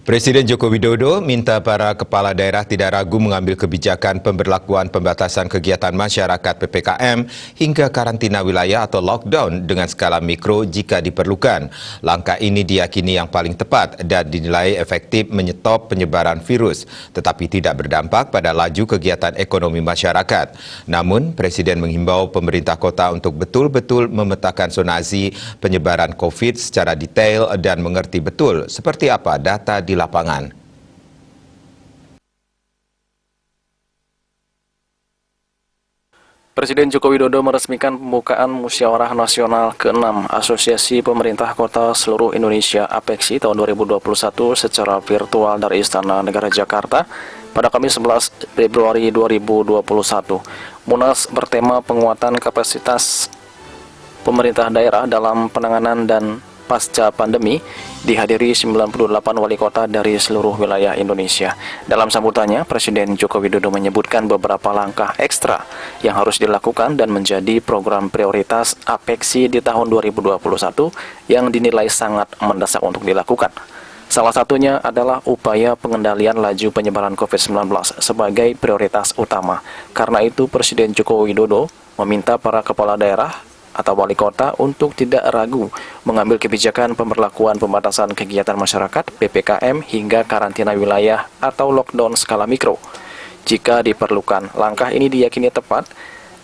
Presiden Joko Widodo minta para kepala daerah tidak ragu mengambil kebijakan pemberlakuan pembatasan kegiatan masyarakat PPKM hingga karantina wilayah atau lockdown dengan skala mikro jika diperlukan. Langkah ini diyakini yang paling tepat dan dinilai efektif menyetop penyebaran virus, tetapi tidak berdampak pada laju kegiatan ekonomi masyarakat. Namun, Presiden menghimbau pemerintah kota untuk betul-betul memetakan zonasi penyebaran COVID secara detail dan mengerti betul seperti apa data di lapangan. Presiden Joko Widodo meresmikan pembukaan Musyawarah Nasional ke-6 Asosiasi Pemerintah Kota Seluruh Indonesia (APEKSI) tahun 2021 secara virtual dari Istana Negara Jakarta pada Kamis 11 Februari 2021. Munas bertema penguatan kapasitas pemerintah daerah dalam penanganan dan pasca pandemi, dihadiri 98 wali kota dari seluruh wilayah Indonesia. Dalam sambutannya, Presiden Joko Widodo menyebutkan beberapa langkah ekstra yang harus dilakukan dan menjadi program prioritas APEKSI di tahun 2021 yang dinilai sangat mendesak untuk dilakukan. Salah satunya adalah upaya pengendalian laju penyebaran COVID-19 sebagai prioritas utama. Karena itu, Presiden Joko Widodo meminta para kepala daerah atau wali kota untuk tidak ragu mengambil kebijakan pemberlakuan pembatasan kegiatan masyarakat PPKM hingga karantina wilayah atau lockdown skala mikro. Jika diperlukan, langkah ini diyakini tepat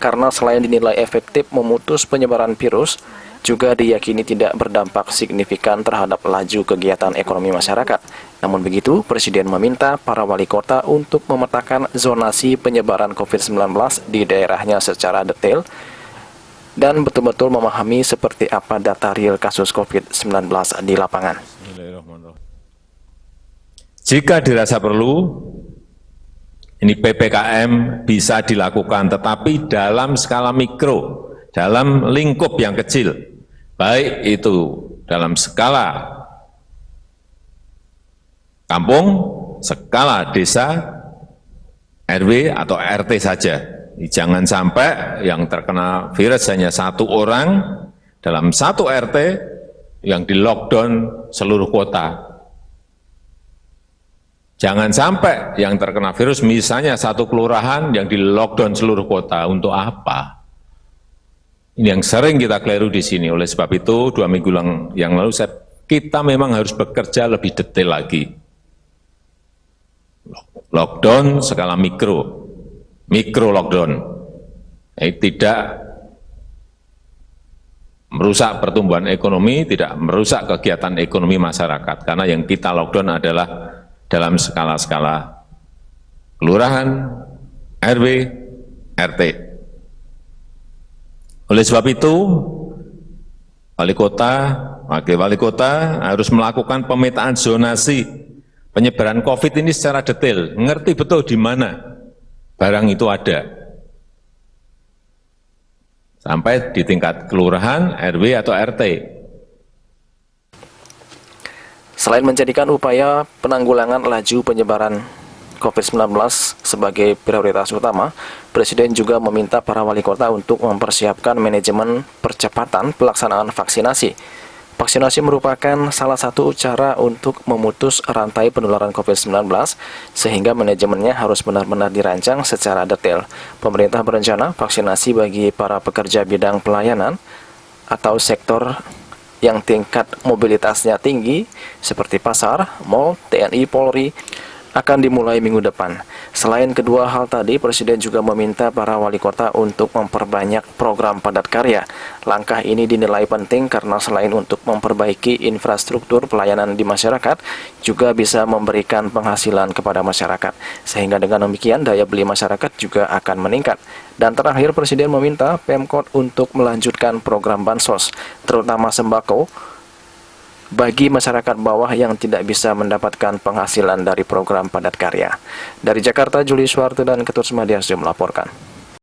karena selain dinilai efektif memutus penyebaran virus, juga diyakini tidak berdampak signifikan terhadap laju kegiatan ekonomi masyarakat. Namun begitu, Presiden meminta para wali kota untuk memetakan zonasi penyebaran COVID-19 di daerahnya secara detail dan betul-betul memahami seperti apa data real kasus COVID-19 di lapangan. Jika dirasa perlu, ini PPKM bisa dilakukan, tetapi dalam skala mikro, dalam lingkup yang kecil, baik itu dalam skala kampung, skala desa, RW atau RT saja. Jangan sampai yang terkena virus hanya satu orang dalam satu RT yang di lockdown seluruh kota. Jangan sampai yang terkena virus misalnya satu kelurahan yang di lockdown seluruh kota. Untuk apa? Ini yang sering kita keliru di sini. Oleh sebab itu 2 minggu yang lalu kita memang harus bekerja lebih detail lagi. Lockdown skala mikro lockdown, tidak merusak pertumbuhan ekonomi, tidak merusak kegiatan ekonomi masyarakat, karena yang kita lockdown adalah dalam skala-skala kelurahan, RW, RT. Oleh sebab itu, wali kota, wakil wali kota harus melakukan pemetaan zonasi penyebaran COVID ini secara detail, ngerti betul di mana barang itu ada, sampai di tingkat kelurahan, RW atau RT. Selain menjadikan upaya penanggulangan laju penyebaran COVID-19 sebagai prioritas utama, Presiden juga meminta para wali kota untuk mempersiapkan manajemen percepatan pelaksanaan vaksinasi. Vaksinasi merupakan salah satu cara untuk memutus rantai penularan COVID-19, sehingga manajemennya harus benar-benar dirancang secara detail. Pemerintah berencana vaksinasi bagi para pekerja bidang pelayanan atau sektor yang tingkat mobilitasnya tinggi, seperti pasar, mal, TNI, Polri, akan dimulai minggu depan. Selain kedua hal tadi, Presiden juga meminta para wali kota untuk memperbanyak program padat karya. Langkah ini dinilai penting karena selain untuk memperbaiki infrastruktur pelayanan di masyarakat, juga bisa memberikan penghasilan kepada masyarakat. Sehingga dengan demikian daya beli masyarakat juga akan meningkat. Dan terakhir, Presiden meminta Pemkot untuk melanjutkan program bansos, terutama sembako, bagi masyarakat bawah yang tidak bisa mendapatkan penghasilan dari program padat karya. Dari Jakarta, Juli Suwarto dan Ketut Sumadiasio melaporkan.